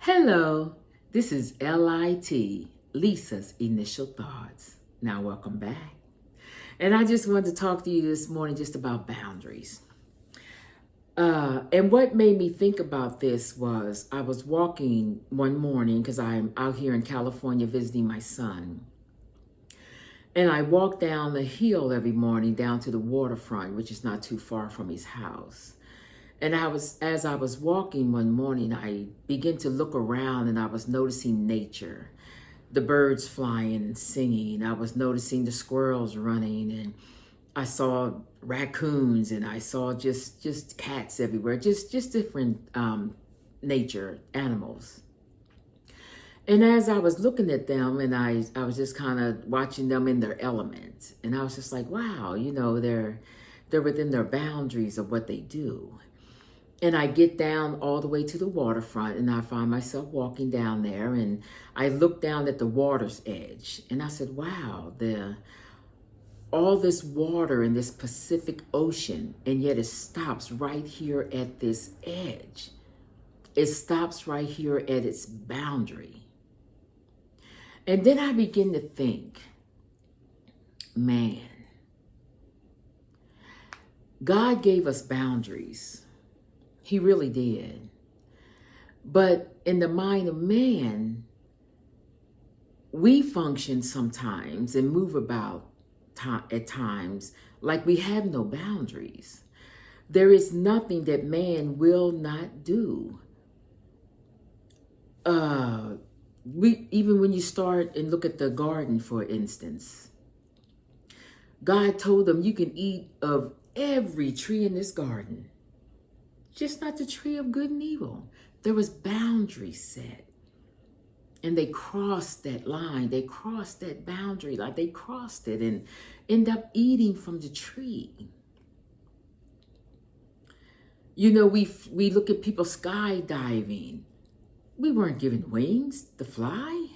Hello, this is LIT, Lisa's Initial Thoughts. Now, welcome back. And I just wanted to talk to you this morning just about boundaries. And what made me think about this was I was walking one morning because I'm out here in California visiting my son. And I walk down the hill every morning down to the waterfront, which is not too far from his house. And as I was walking one morning, I began to look around and I was noticing nature, the birds flying and singing. I was noticing the squirrels running, and I saw raccoons, and I saw just cats everywhere, just different nature animals. And as I was looking at them, and I was just kind of watching them in their element, and I was just like, wow, they're within their boundaries of what they do. And I get down all the way to the waterfront, and I find myself walking down there, and I look down at the water's edge, and I said, wow, all this water in this Pacific Ocean, and yet it stops right here at this edge. It stops right here at its boundary. And then I begin to think, man, God gave us boundaries. He really did. But in the mind of man, we function sometimes and move about at times like we have no boundaries. There is nothing that man will not do. Even when you start and look at the garden, for instance, God told them you can eat of every tree in this garden, just not the tree of good and evil. There was boundaries set. And they crossed that line. They crossed that boundary line. They crossed it and end up eating from the tree. You know, we look at people skydiving. We weren't given wings to fly.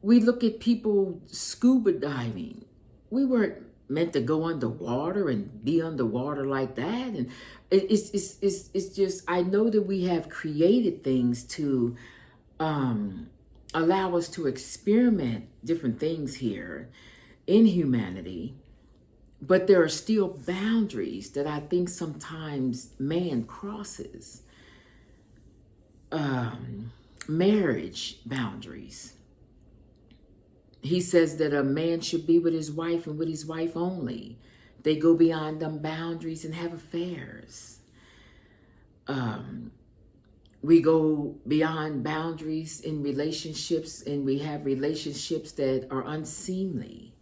We look at people scuba diving. We weren't meant to go underwater and be underwater like that. And it's just, I know that we have created things to allow us to experiment different things here in humanity, but there are still boundaries that I think sometimes man crosses. Marriage boundaries. He says that a man should be with his wife and with his wife only. They go beyond them boundaries and have affairs. We go beyond boundaries in relationships, and we have relationships that are unseemly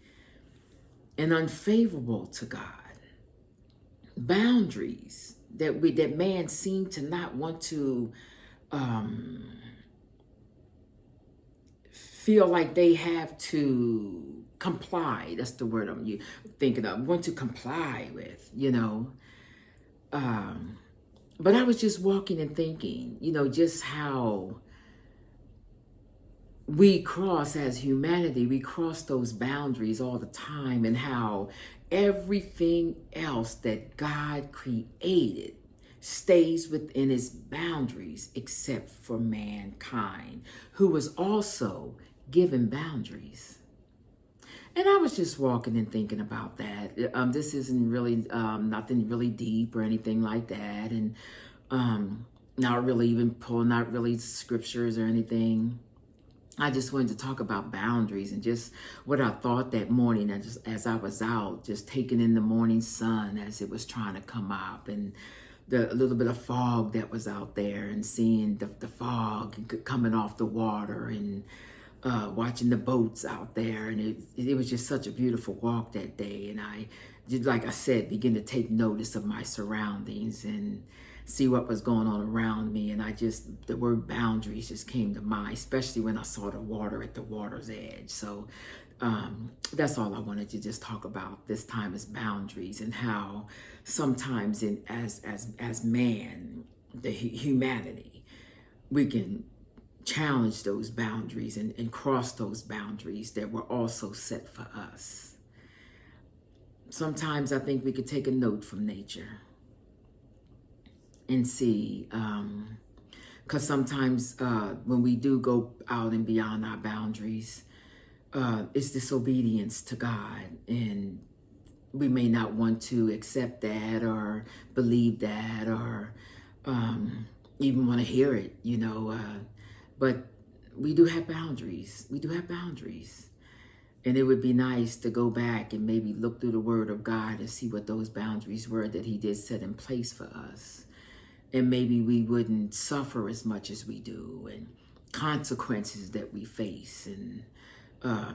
and unfavorable to God. Boundaries that man seemed to not want to feel like they have to comply. That's the word I'm thinking of. Want to comply with, But I was just walking and thinking, just how we cross as humanity, we cross those boundaries all the time, and how everything else that God created stays within his boundaries except for mankind, who was also given boundaries. And I was just walking and thinking about that. This isn't really nothing really deep or anything like that, and not really scriptures or anything. I just wanted to talk about boundaries and just what I thought that morning, as I was out, just taking in the morning sun as it was trying to come up, and a little bit of fog that was out there, and seeing the fog coming off the water, and watching the boats out there. And it was just such a beautiful walk that day. And I did, like I said, begin to take notice of my surroundings and see what was going on around me. And the word boundaries just came to mind, especially when I saw the water at the water's edge. So that's all I wanted to just talk about this time, is boundaries, and how sometimes as man, the humanity, we can challenge those boundaries and cross those boundaries that were also set for us. Sometimes I think we could take a note from nature and see, Because sometimes when we do go out and beyond our boundaries, it's disobedience to God. And we may not want to accept that or believe that or even want to hear it, but we do have boundaries. We do have boundaries. And it would be nice to go back and maybe look through the Word of God and see what those boundaries were that He did set in place for us. And maybe we wouldn't suffer as much as we do, and consequences that we face, and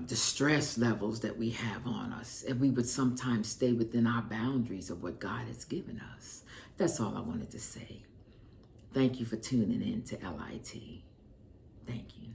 the stress levels that we have on us. And we would sometimes stay within our boundaries of what God has given us. That's all I wanted to say. Thank you for tuning in to LIT. Thank you.